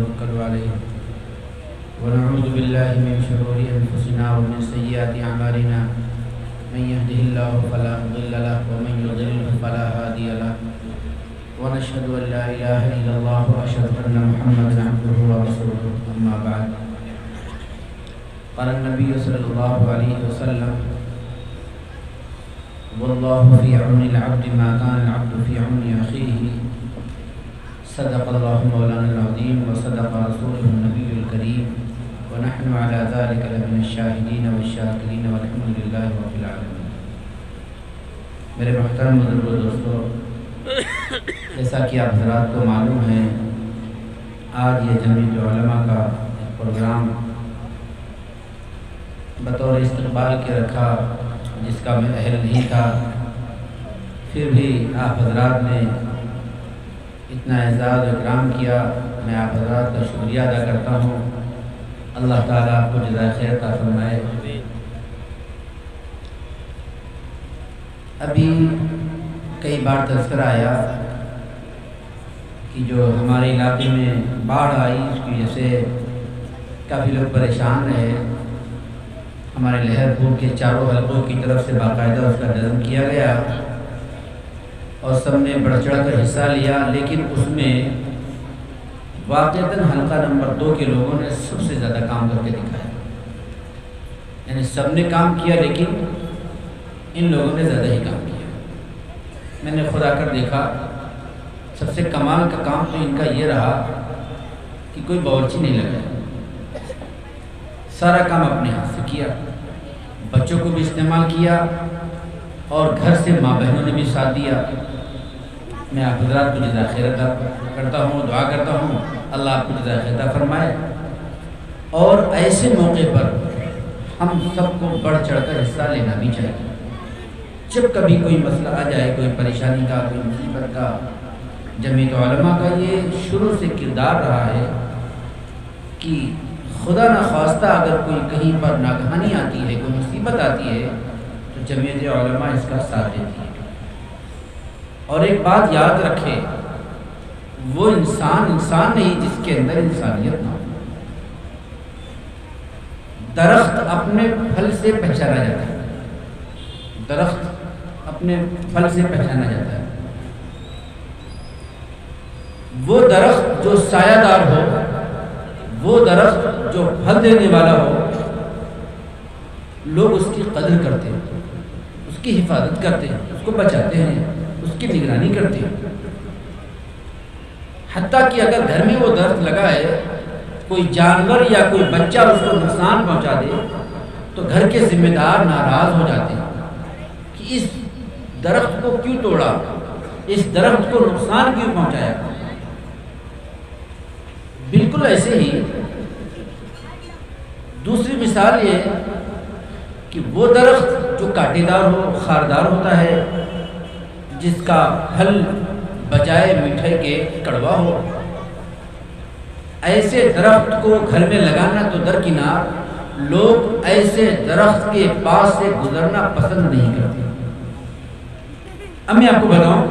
ونتوكل عليه ونعوذ بالله من شرور أنفسنا ومن سيئات أعمالنا من يهده الله فلا مضل له ومن يضلل فلا هادي له ونشهد أن لا إله إلا الله وأشهد أن محمدا عبده ورسوله أما بعد قال النبي صلى الله عليه وسلم والله في عون العبد ما كان العبد في عون أخيه صدق الله مولانا العظيم وصدق رسوله النبي الكريم ونحن على ذلك لمن الشاهدين والشاكرين والحمد لله رب العالمين. میرے محترم بزرگ و دوستو، جیسا کہ آپ حضرات کو معلوم ہے، آج یہ جمعیت علماء کا پروگرام بطور استقبال کے رکھا جس کا میں اہل نہیں تھا، پھر بھی آپ حضرات نے اتنا اعزاز و اکرام کیا، میں آپ حضرات کا شکریہ ادا کرتا ہوں۔ اللہ تعالیٰ آپ کو جزائے خیر عطا فرمائے۔ ابھی کئی بار تذکرہ آیا کہ جو ہمارے علاقے میں باڑھ آئی، اس کی وجہ سے کافی لوگ پریشان رہے۔ ہمارے لہر پور کے چاروں حلقوں کی طرف سے باقاعدہ اس کا نظم کیا گیا اور سب نے بڑھ چڑھ کر حصہ لیا، لیکن اس میں واقعتاً حلقہ نمبر 2 کے لوگوں نے سب سے زیادہ کام کر کے دکھایا۔ یعنی سب نے کام کیا لیکن ان لوگوں نے زیادہ ہی کام کیا۔ میں نے خود آ کر دیکھا، سب سے کمال کا کام تو ان کا یہ رہا کہ کوئی باورچی نہیں لگایا، سارا کام اپنے ہاتھ سے کیا، بچوں کو بھی استعمال کیا اور گھر سے ماں بہنوں نے بھی ساتھ دیا۔ میں آپ حضرات کو جزائے خیر عطا کرتا ہوں، دعا کرتا ہوں اللہ آپ کو جزائے خیر عطا فرمائے۔ اور ایسے موقع پر ہم سب کو بڑھ چڑھ کر حصہ لینا بھی چاہیے۔ جب کبھی کوئی مسئلہ آ جائے، کوئی پریشانی کا، کوئی مصیبت کا، جمعیت علماء کا یہ شروع سے کردار رہا ہے کہ خدا نخواستہ اگر کوئی کہیں پر ناگہانی آتی ہے، کوئی مصیبت آتی ہے تو جمعیت علماء اس کا ساتھ دیتی ہے۔ اور ایک بات یاد رکھے، وہ انسان نہیں جس کے اندر انسانیت نہ ہو۔ درخت اپنے پھل سے پہچانا جاتا ہے، درخت اپنے پھل سے پہچانا جاتا ہے۔ وہ درخت جو سایہ دار ہو، وہ درخت جو پھل دینے والا ہو، لوگ اس کی قدر کرتے ہیں، اس کی حفاظت کرتے ہیں، اس کو بچاتے ہیں، اس کی نگرانی کرتے ہیں۔ حتیٰ کہ اگر گھر میں وہ درخت لگا ہے، کوئی جانور یا کوئی بچہ اس کو نقصان پہنچا دے تو گھر کے ذمہ دار ناراض ہو جاتے ہیں کہ اس درخت کو کیوں توڑا، اس درخت کو نقصان کیوں پہنچایا۔ بالکل ایسے ہی دوسری مثال یہ کہ وہ درخت جو کانٹے دار ہو، خاردار ہوتا ہے، جس کا پھل بجائے میٹھے کے کڑوا ہو، ایسے درخت کو گھر میں لگانا تو درکنار، لوگ ایسے درخت کے پاس سے گزرنا پسند نہیں کرتے۔ اب میں آپ کو بتاؤں،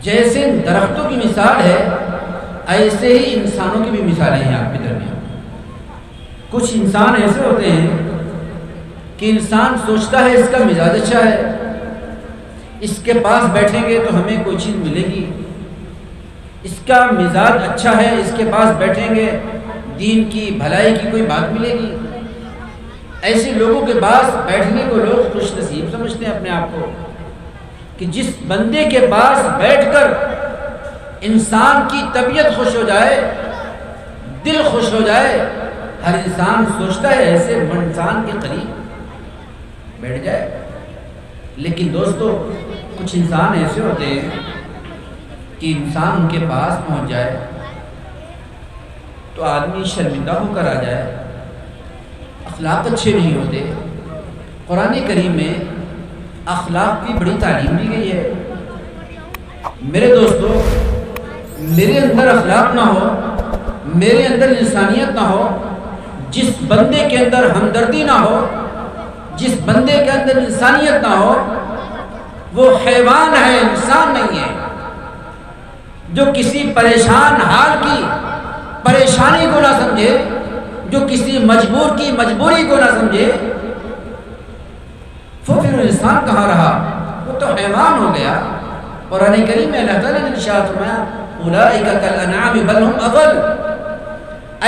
جیسے درختوں کی مثال ہے ایسے ہی انسانوں کی بھی مثالیں ہیں آپ کی درمیان۔ کچھ انسان ایسے ہوتے ہیں کہ انسان سوچتا ہے اس کا مزاج اچھا ہے، اس کے پاس بیٹھیں گے تو ہمیں کوئی چیز ملے گی، اس کا مزاج اچھا ہے، اس کے پاس بیٹھیں گے دین کی بھلائی کی کوئی بات ملے گی۔ ایسے لوگوں کے پاس بیٹھنے کو لوگ خوش نصیب سمجھتے ہیں اپنے آپ کو کہ جس بندے کے پاس بیٹھ کر انسان کی طبیعت خوش ہو جائے، دل خوش ہو جائے، ہر انسان سوچتا ہے ایسے انسان کے قریب بیٹھ جائے۔ لیکن دوستو، کچھ انسان ایسے ہوتے ہیں کہ انسان ان کے پاس پہنچ جائے تو آدمی شرمندہ ہو کر آ جائے، اخلاق اچھے نہیں ہوتے۔ قرآن کریم میں اخلاق کی بڑی تعلیم دی گئی ہے۔ میرے دوستو، میرے اندر اخلاق نہ ہو، میرے اندر انسانیت نہ ہو، جس بندے کے اندر ہمدردی نہ ہو، جس بندے کے اندر انسانیت نہ ہو، وہ حیوان ہے، انسان نہیں ہے۔ جو کسی پریشان حال کی پریشانی کو نہ سمجھے، جو کسی مجبور کی مجبوری کو نہ سمجھے، وہ پھر انسان کہاں رہا؟ وہ تو حیوان ہو گیا۔ قرآن کریم میں اللہ تعالیٰ نے ارشاد فرمایا اولئک کالانعام بل ہم اضل،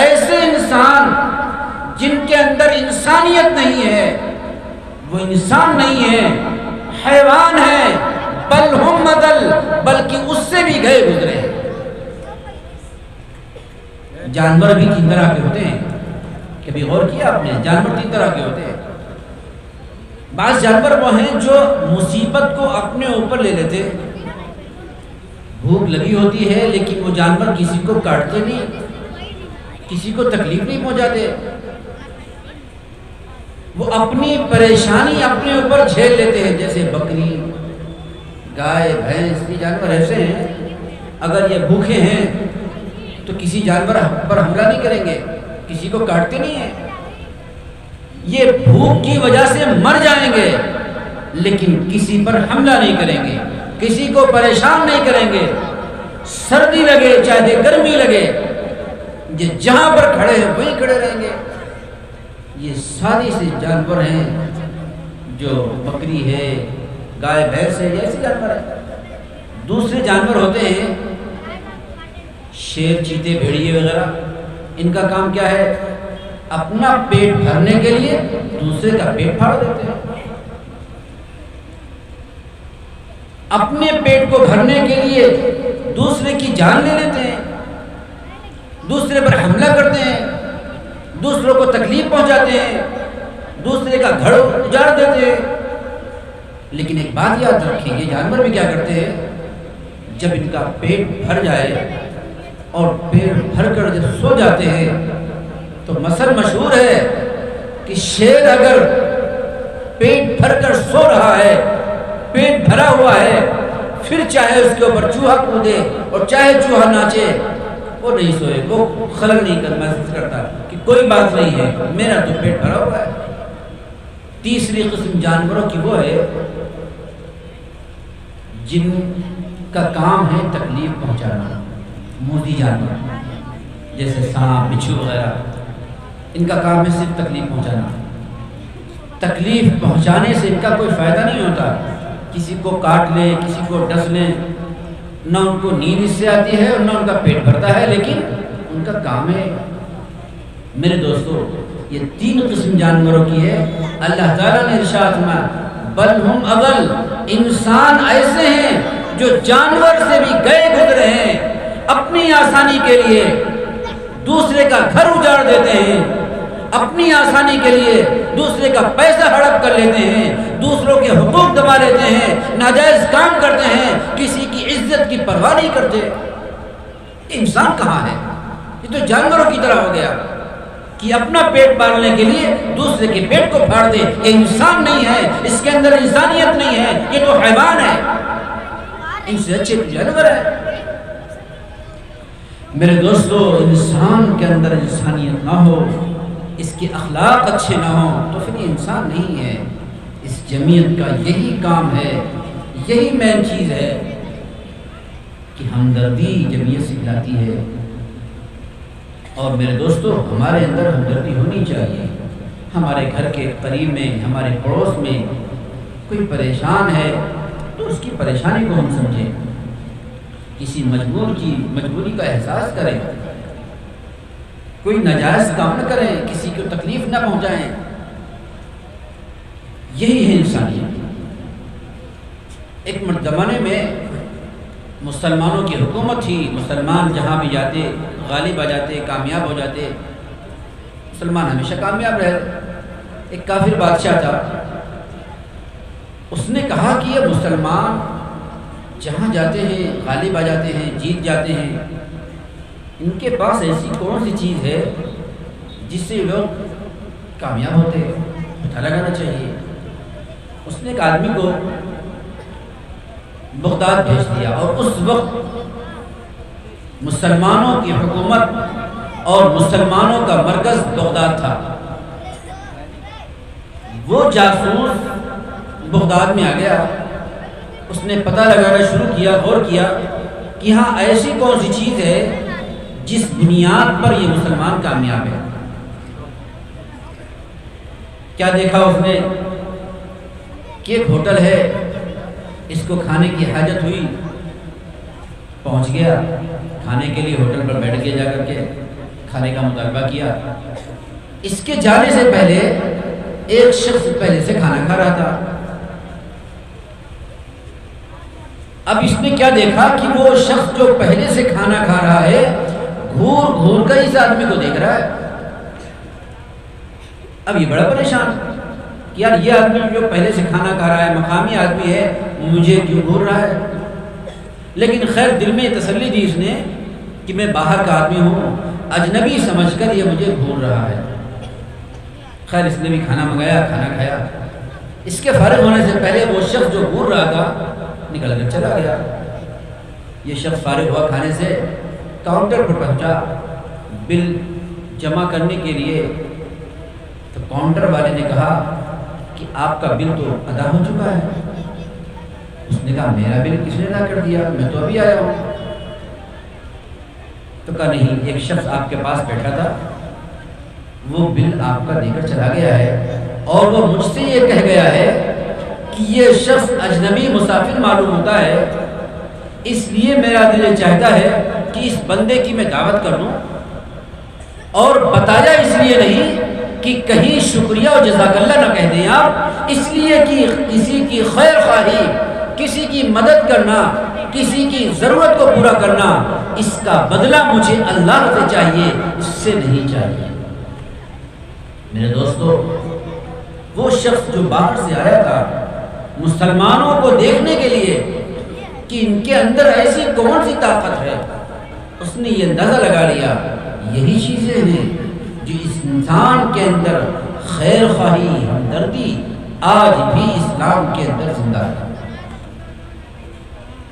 ایسے انسان جن کے اندر انسانیت نہیں ہے، وہ انسان نہیں ہے، حیوان ہے، بل ہم اضل، بلکہ اس سے بھی گئے گزرے ہیں۔ جانور بھی تین طرح کے ہوتے ہیں، کبھی غور کیا آپ نے؟ جانور تین طرح کے ہوتے ہیں۔ بعض جانور وہ ہیں جو مصیبت کو اپنے اوپر لے لیتے، بھوک لگی ہوتی ہے لیکن وہ جانور کسی کو کاٹتے نہیں، کسی کو تکلیف نہیں پہنچاتے، وہ اپنی پریشانی اپنے اوپر جھیل لیتے ہیں۔ جیسے بکری، گائے، بھینس، یہ جانور ایسے ہیں اگر یہ بھوکے ہیں تو کسی جانور پر حملہ نہیں کریں گے، کسی کو کاٹتے نہیں ہیں، یہ بھوک کی وجہ سے مر جائیں گے لیکن کسی پر حملہ نہیں کریں گے، کسی کو پریشان نہیں کریں گے، سردی لگے چاہے گرمی لگے، یہ جہاں پر کھڑے ہیں وہیں کھڑے رہیں گے۔ یہ ساری سے جانور ہیں جو بکری ہے، گائے، بھینس ہے، ایسے جانور ہیں۔ دوسرے جانور ہوتے ہیں شیر، چیتے، بھیڑیے وغیرہ، ان کا کام کیا ہے؟ اپنا پیٹ بھرنے کے لیے دوسرے کا پیٹ پھاڑ دیتے ہیں، اپنے پیٹ کو بھرنے کے لیے دوسرے کی جان لے لیتے ہیں، دوسرے پر حملہ کرتے ہیں، دوسروں کو تکلیف پہنچاتے ہیں، دوسرے کا گھر اجاڑ دیتے ہیں۔ لیکن ایک بات یاد رکھیں، یہ جانور بھی کیا کرتے ہیں؟ جب ان کا پیٹ بھر جائے اور پیٹ بھر کر جب سو جاتے ہیں تو مثل مشہور ہے کہ شیر اگر پیٹ بھر کر سو رہا ہے، پیٹ بھرا ہوا ہے، پھر چاہے اس کے اوپر چوہا کودے اور چاہے چوہا ناچے، وہ نہیں سوئے، وہ خلل نہیں محسوس کرتا کہ کوئی بات نہیں ہے، میرا تو پیٹ بھرا ہوا ہے۔ تیسری قسم جانوروں کی وہ ہے جن کا کام ہے تکلیف پہنچانا، موذی جانور جیسے سانپ، بچھو وغیرہ، ان کا کام ہے صرف تکلیف پہنچانا۔ تکلیف پہنچانے سے ان کا کوئی فائدہ نہیں ہوتا، کسی کو کاٹ لیں، کسی کو ڈس لیں، نہ ان کو نیند اس سے آتی ہے اور نہ ان کا پیٹ بھرتا ہے، لیکن ان کا کام ہے۔ میرے دوستو، یہ تین قسم جانوروں کی ہے۔ اللہ تعالیٰ نے ارشاد فرمایا بل ہم اضل، انسان ایسے ہیں جو جانور سے بھی گئے گزرے ہیں، اپنی آسانی کے لیے دوسرے کا گھر اجاڑ دیتے ہیں، اپنی آسانی کے لیے دوسرے کا پیسہ ہڑپ کر لیتے ہیں، دوسروں کے حقوق دبا لیتے ہیں، ناجائز کام کرتے ہیں، کسی کی عزت کی پرواہ نہیں کرتے۔ انسان کہاں ہے؟ یہ تو جانوروں کی طرح ہو گیا کہ اپنا پیٹ پالنے کے لیے دوسرے کے پیٹ کو پھاڑ دے۔ یہ انسان نہیں ہے، اس کے اندر انسانیت نہیں ہے، یہ تو حیوان ہے، ان سے اچھے جانور ہے۔ میرے دوستو، انسان کے اندر انسانیت نہ ہو، اس کے اخلاق اچھے نہ ہوں تو پھر یہ انسان نہیں ہے۔ اس جمعیت کا یہی کام ہے، یہی مین چیز ہے کہ ہمدردی جمعیت سکھلاتی ہے۔ اور میرے دوستو، ہمارے اندر ہمدردی ہونی چاہیے۔ ہمارے گھر کے قریب میں، ہمارے پڑوس میں کوئی پریشان ہے تو اس کی پریشانی کو ہم سمجھیں، کسی مجبور کی مجبوری کا احساس کریں، کوئی ناجائز کام نہ کریں، کسی کو تکلیف نہ پہنچائیں۔ یہی ہے انسانیت۔ ایک زمانے میں مسلمانوں کی حکومت تھی، مسلمان جہاں بھی جاتے غالب آ جاتے، کامیاب ہو جاتے، مسلمان ہمیشہ کامیاب رہے۔ ایک کافر بادشاہ تھا، اس نے کہا کہ یہ مسلمان جہاں جاتے ہیں غالب آ جاتے ہیں، جیت جاتے ہیں، ان کے پاس ایسی کون سی چیز ہے جس سے لوگ کامیاب ہوتے ہیں، پتہ لگانا چاہیے۔ اس نے ایک آدمی کو بغداد بھیج دیا، اور اس وقت مسلمانوں کی حکومت اور مسلمانوں کا مرکز بغداد تھا۔ وہ جاسوس بغداد میں آ گیا، اس نے پتہ لگانا شروع کیا، غور کیا کہ ہاں ایسی کون سی چیز ہے جس بنیاد پر یہ مسلمان کامیاب ہے۔ کیا دیکھا اس نے کہ ایک ہوٹل ہے، اس کو کھانے کی حاجت ہوئی، پہنچ گیا کھانے کے لیے، ہوٹل پر بیٹھ کے جا کر کے کھانے کا مطالبہ کیا۔ اس کے جانے سے پہلے ایک شخص پہلے سے کھانا کھا رہا تھا۔ اب اس نے کیا دیکھا کہ وہ شخص جو پہلے سے کھانا کھا رہا ہے گھور گھور کر اس آدمی کو دیکھ رہا ہے۔ اب یہ بڑا پریشان کہ یار یہ آدمی جو پہلے سے کھانا کھا رہا ہے، مقامی آدمی ہے، مجھے کیوں گھور رہا ہے؟ لیکن خیر دل میں تسلی دی اس نے کہ میں باہر کا آدمی ہوں، اجنبی سمجھ کر یہ مجھے گھور رہا ہے۔ خیر اس نے بھی کھانا منگایا، کھانا کھایا۔ اس کے فارغ ہونے سے پہلے وہ شخص جو گھور رہا تھا نکل کر چلا گیا۔ یہ شخص فارغ ہوا کھانے سے، کاؤنٹر پر پہنچا بل جمع کرنے کے لیے، تو کاؤنٹر والے نے کہا کہ آپ کا بل تو ادا ہو چکا ہے۔ اس نے کہا میرا بل کس نے ادا کر دیا، میں تو ابھی آیا ہوں۔ تو کہا نہیں، ایک شخص آپ کے پاس بیٹھا تھا، وہ بل آپ کا دے کر چلا گیا ہے، اور وہ مجھ سے یہ کہہ گیا ہے کہ یہ شخص اجنبی مسافر معلوم ہوتا ہے، اس لیے میرا دل چاہتا ہے کہ اس بندے کی میں دعوت کر دوں، اور بتایا اس لیے نہیں کہ کہیں شکریہ و جزاک اللہ نہ کہہ دیں آپ، اس لیے کہ کسی کی خیر خواہی، کسی کی مدد کرنا، کسی کی ضرورت کو پورا کرنا، اس کا بدلہ مجھے اللہ سے چاہیے، اس سے نہیں چاہیے۔ میرے دوستو، وہ شخص جو باہر سے آیا تھا مسلمانوں کو دیکھنے کے لیے کہ ان کے اندر ایسی کون سی طاقت ہے، اس نے یہ اندازہ لگا لیا یہی چیزیں ہیں جو اس انسان کے اندر خیر خواہی، ہمدردی آج بھی اسلام کے اندر زندہ ہے۔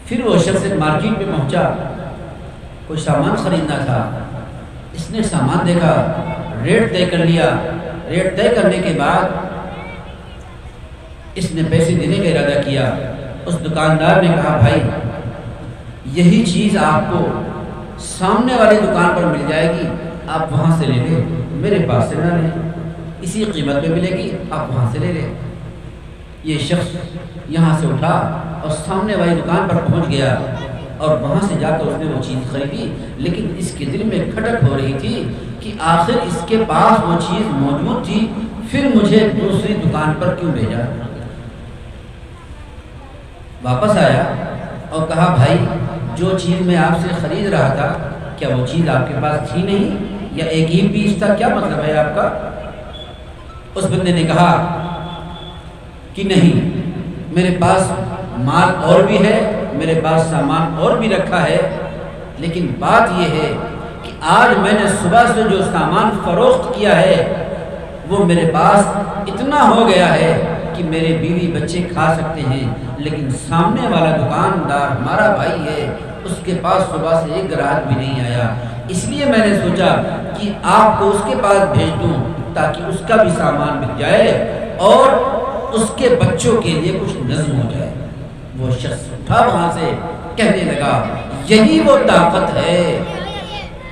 پھر وہ شخص مارکیٹ میں پہنچا، کوئی سامان خریدنا تھا، اس نے سامان دیکھا، ریٹ طے کر لیا۔ ریٹ طے کرنے کے بعد اس نے پیسے دینے کا ارادہ کیا۔ اس دکاندار نے کہا بھائی یہی چیز آپ کو سامنے والی دکان پر مل جائے گی، آپ وہاں سے لے لیں، میرے پاس سے نہ لیں، اسی قیمت میں ملے گی، آپ وہاں سے لے لیں۔ یہ شخص یہاں سے اٹھا اور سامنے والی دکان پر پہنچ گیا، اور وہاں سے جا کر اس نے وہ چیز خریدی، لیکن اس کے دل میں کھٹک ہو رہی تھی کہ آخر اس کے پاس وہ چیز موجود تھی، پھر مجھے دوسری دکان پر کیوں بھیجا؟ واپس آیا اور کہا بھائی جو چیز میں آپ سے خرید رہا تھا کیا وہ چیز آپ کے پاس تھی نہیں، یا ایک ہی پیس تھا، کیا مطلب ہے آپ کا؟ اس بندے نے کہا کہ نہیں، میرے پاس مال اور بھی ہے، میرے پاس سامان اور بھی رکھا ہے، لیکن بات یہ ہے کہ آج میں نے صبح سے جو سامان فروخت کیا ہے وہ میرے پاس اتنا ہو گیا ہے کہ میرے بیوی بچے کھا سکتے ہیں، لیکن سامنے والا دکاندار ہمارا بھائی ہے، اس کے پاس صبح سے ایک گراہک بھی نہیں آیا، اس لیے میں نے سوچا کہ آپ کو اس کے پاس بھیج دوں تاکہ اس کا بھی سامان مل جائے اور اس کے بچوں کے لیے کچھ نظم ہو جائے۔ وہ شخص اٹھا وہاں سے، کہنے لگا یہی وہ طاقت ہے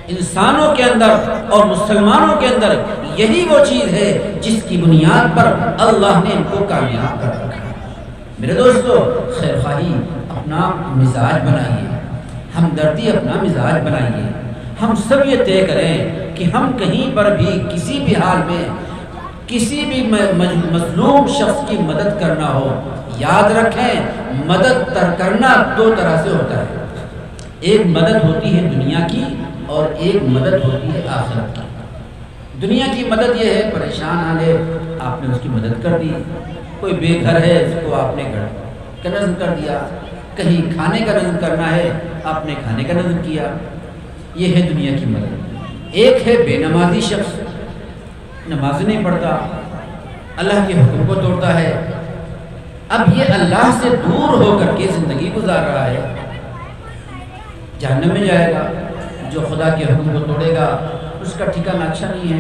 انسانوں کے اندر اور مسلمانوں کے اندر، یہی وہ چیز ہے جس کی بنیاد پر اللہ نے ان کو کامیاب کر رکھا ہے۔ میرے دوستو، خیر خواہی اپنا مزاج بنائیے، ہمدردی اپنا مزاج بنائیے۔ ہم سب یہ طے کریں کہ ہم کہیں پر بھی کسی بھی حال میں کسی بھی مظلوم شخص کی مدد کرنا ہو، یاد رکھیں مدد کرنا دو طرح سے ہوتا ہے، ایک مدد ہوتی ہے دنیا کی اور ایک مدد ہوتی ہے آخرت کی۔ دنیا کی مدد یہ ہے پریشان آلے آپ نے اس کی مدد کر دی، کوئی بے گھر ہے اس کو آپ نے گھر کا نظم کر دیا، کہیں کھانے کا نظم کرنا ہے آپ نے کھانے کا نظم کیا، یہ ہے دنیا کی مدد۔ ایک ہے بے نمازی شخص، نماز نہیں پڑھتا، اللہ کے حکم کو توڑتا ہے، اب یہ اللہ سے دور ہو کر کے زندگی گزار رہا ہے، جہنم میں جائے گا۔ جو خدا کے حکم کو توڑے گا اس کا ٹھکانہ اچھا نہیں ہے۔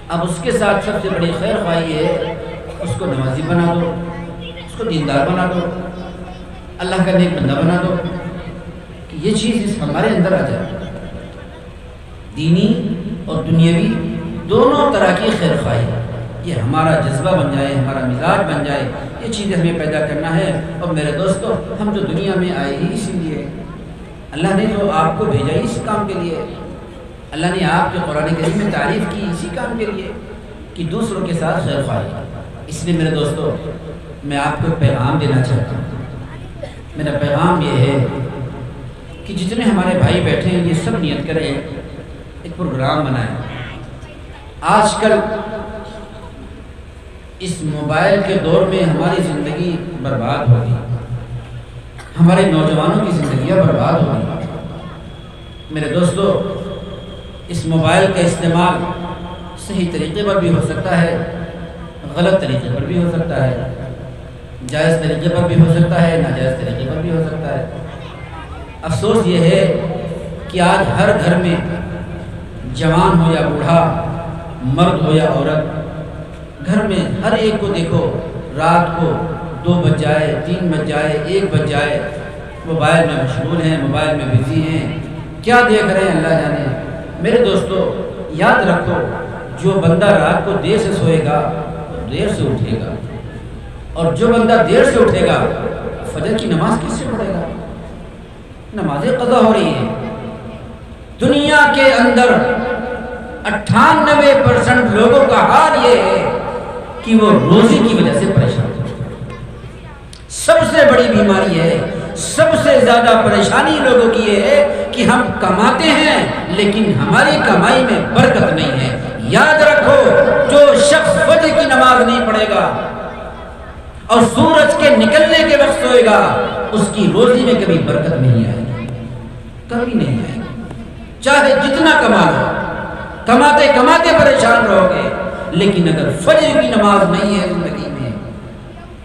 اب اس کے ساتھ سب سے بڑی خیر خواہی ہے اس کو نمازی بنا دو، اس کو دیندار بنا دو، اللہ کا نیک بندہ بنا دو کہ یہ چیز ہمارے اندر آ جائے۔ دینی اور دنیاوی دونوں طرح کی خیر خواہی، یہ ہمارا جذبہ بن جائے، ہمارا مزاج بن جائے، یہ چیزیں ہمیں پیدا کرنا ہے۔ اور میرے دوستو، ہم تو دنیا میں آئے ہی اسی لیے، اللہ نے تو آپ کو بھیجا ہی اس کام کے لیے، اللہ نے آپ کے قرآن کریم میں تعریف کی اسی کام کے لیے کہ دوسروں کے ساتھ خیر خواہی۔ اس لیے میرے دوستو، میں آپ کو پیغام دینا چاہتا ہوں۔ میرا پیغام یہ ہے کہ جتنے ہمارے بھائی بیٹھے ہیں، یہ سب نیت کریں، ایک پروگرام بنائیں۔ آج کل اس موبائل کے دور میں ہماری زندگی برباد ہو گئی، ہمارے نوجوانوں کی زندگیاں برباد ہو گئی۔ میرے دوستو، اس موبائل کا استعمال صحیح طریقے پر بھی ہو سکتا ہے، غلط طریقے پر بھی ہو سکتا ہے، جائز طریقے پر بھی ہو سکتا ہے، ناجائز طریقے پر بھی ہو سکتا ہے۔ افسوس یہ ہے کہ آج ہر گھر میں جوان ہو یا بوڑھا، مرد ہو یا عورت، گھر میں ہر ایک کو دیکھو، رات کو 2 بج جائے، 3 بج جائے، 1 بج جائے، موبائل میں مشغول ہیں، موبائل میں بزی ہیں، کیا دیکھ رہے ہیں اللہ جانے۔ میرے دوستو، یاد رکھو، جو بندہ رات کو دیر سے سوئے گا وہ دیر سے اٹھے گا، اور جو بندہ دیر سے اٹھے گا فجر کی نماز کس سے پڑھے گا؟ نمازیں قضا ہو رہی ہیں۔ دنیا کے اندر 98% لوگوں کا حال یہ ہے کہ وہ روزی کی وجہ سے پریشان ہیں۔ سب سے بڑی بیماری ہے، سب سے زیادہ پریشانی لوگوں کی یہ ہے کہ ہم کماتے ہیں لیکن ہماری کمائی میں برکت نہیں ہے۔ یاد رکھو، جو شخص فجر کی نماز نہیں پڑھے گا اور سورج کے نکلنے کے وقت سوئے گا، اس کی روزی میں کبھی برکت نہیں آئے گی، کبھی نہیں آئے گی، چاہے جتنا کما لو، کماتے کماتے پریشان رہو گے، لیکن اگر فجر کی نماز نہیں ہے زندگی میں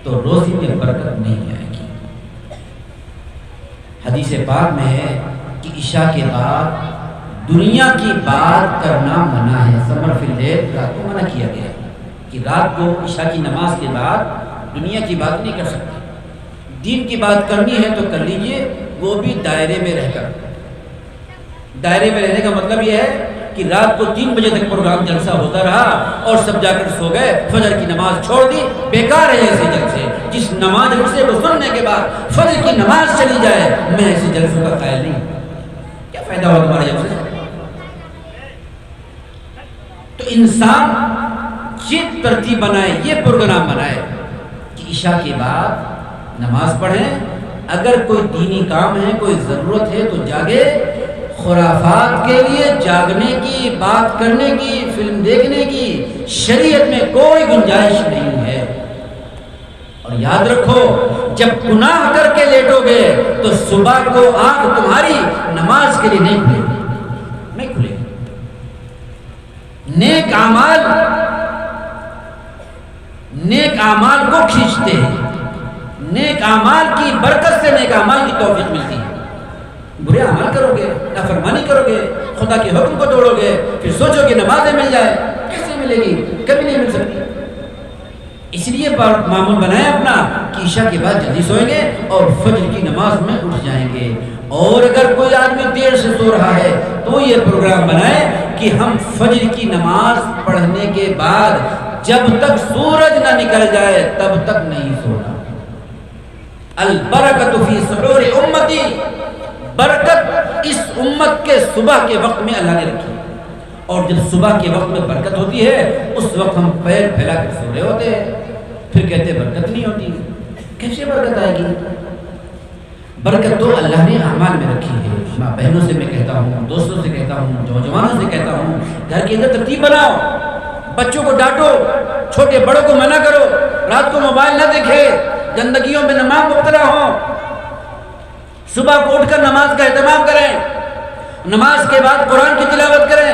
تو روزی میں برکت نہیں آئے گی۔ حدیث پاک میں ہے کہ عشاء کے بعد دنیا کی بات کرنا منع ہے۔ سمر فی اللیل، رات کو منع کیا گیا کہ رات کو عشاء کی نماز کے بعد دنیا کی بات نہیں کر سکتے، دین کی بات کرنی ہے تو کر لیجئے، وہ بھی دائرے میں رہ کر۔ دائرے میں رہنے کا مطلب یہ ہے کہ رات کو 3 بجے تک پروگرام جلسہ ہوتا رہا اور سب جا کر سو گئے، فجر کی نماز چھوڑ دی، بیکار ہے ایسے جلسے۔ جس نماز جلسے کو سننے کے بعد فجر کی نماز چلی جائے، میں ایسے جلسوں کا قائل نہیں ہوں۔ کیا فائدہ ہوا تمہارے جلسے سے؟ تو انسان یہ ترتیب بنائے، یہ پروگرام بنائے کہ عشاء کے بعد نماز پڑھیں، اگر کوئی دینی کام ہے، کوئی ضرورت ہے تو جاگے۔ خرافات کے لیے جاگنے کی، بات کرنے کی، فلم دیکھنے کی شریعت میں کوئی گنجائش نہیں ہے۔ اور یاد رکھو، جب گناہ کر کے لیٹو گے تو صبح کو آنکھ تمہاری نماز کے لیے نہیں کھلے گی، نہیں کھلے گی۔ نیک اعمال کو کھینچتے ہیں، نیک اعمال کی برکت سے نیک اعمال کی توفیق ملتی ہے۔ برے اعمال کرو گے، نافرمانی کرو گے، خدا کے حکم کو توڑو گے، پھر سوچو کہ نمازیں مل جائے، کیسے ملے گی؟ کبھی نہیں مل سکتی۔ اس لیے معمول بنائیں اپنا کہ عشاء کے بعد جلدی سوئیں گے اور فجر کی نماز میں اٹھ جائیں گے۔ اور اگر کوئی آدمی دیر سے سو رہا ہے تو یہ پروگرام بنائیں کہ ہم فجر کی نماز پڑھنے کے بعد جب تک سورج نہ نکل جائے تب تک نہیں سونا۔ البرکت فی سحور امتی، برکت اس امت کے صبح کے وقت میں اللہ نے رکھی، اور جب صبح کے وقت میں برکت ہوتی ہے اس وقت ہم پیر پھیلا کر سو رہے ہوتے ہیں، پھر کہتے ہیں برکت نہیں ہوتی۔ کیسے برکت آئے گی؟ برکت تو اللہ نے اعمال میں رکھی ہے۔ ماں بہنوں سے میں کہتا ہوں، دوستوں سے کہتا ہوں، نوجوانوں سے کہتا ہوں، گھر کے اندر ترتیب بناؤ، بچوں کو ڈانٹو، چھوٹے بڑوں کو منع کرو، رات کو موبائل نہ دیکھے، گندگیوں میں نہ مبتلا ہوں، صبح کو اٹھ کر نماز کا اہتمام کریں، نماز کے بعد قرآن کی تلاوت کریں،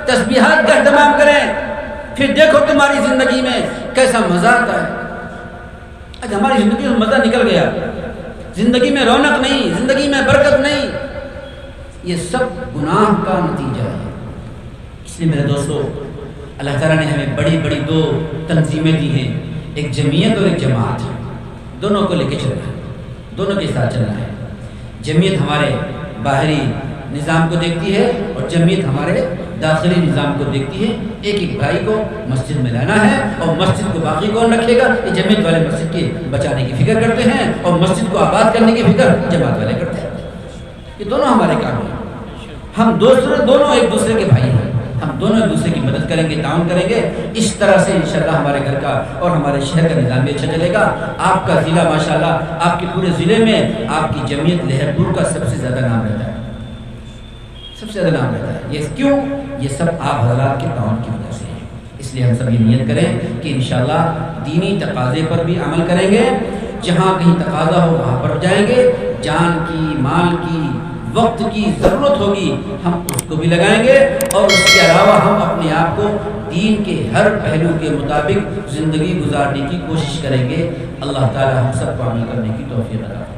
تسبیحات کا اہتمام کریں، پھر دیکھو تمہاری زندگی میں کیسا مزہ آتا ہے۔ آج ہماری زندگی میں مزہ نکل گیا، زندگی میں رونق نہیں، زندگی میں برکت نہیں، یہ سب گناہ کا نتیجہ ہے۔ اس لیے میرے دوستو، اللہ تعالیٰ نے ہمیں بڑی بڑی 2 تنظیمیں دی ہیں، ایک جمعیت اور ایک جماعت، دونوں کو لے کے چلنا ہے، دونوں کے ساتھ چلنا ہے۔ جمعیت ہمارے باہری نظام کو دیکھتی ہے اور جمعیت ہمارے داخلی نظام کو دیکھتی ہے، ایک ایک بھائی کو مسجد میں لانا ہے، اور مسجد کو باقی کون رکھے گا؟ یہ جمعیت والے مسجد کے بچانے کی فکر کرتے ہیں، اور مسجد کو آباد کرنے کی فکر جماعت والے کرتے ہیں۔ یہ دونوں ہمارے کام ہیں، ہم دونوں ایک دوسرے کے بھائی ہیں، ہم دونوں ایک دوسرے کی مدد کریں گے، تعاون کریں گے، اس طرح سے انشاءاللہ ہمارے گھر کا اور ہمارے شہر کا نظام بھی اچھا چلے گا۔ آپ کا ضلع ماشاءاللہ، آپ کے پورے ضلع میں آپ کی جمعیت لہرپور کا سب سے زیادہ نام رہتا ہے، سب سے زیادہ نام رہتا ہے۔ یہ کیوں؟ یہ سب آپ حضرات کے تعاون کی وجہ سے ہے۔ اس لیے ہم سب یہ نیت کریں کہ انشاءاللہ دینی تقاضے پر بھی عمل کریں گے، جہاں کہیں تقاضا ہو وہاں پر جائیں گے، جان کی، مال کی، وقت کی ضرورت ہوگی ہم اس کو بھی لگائیں گے، اور اس کے علاوہ ہم اپنے آپ کو دین کے ہر پہلو کے مطابق زندگی گزارنے کی کوشش کریں گے۔ اللہ تعالی ہم سب کو عمل کرنے کی توفیق عطا فرمائے۔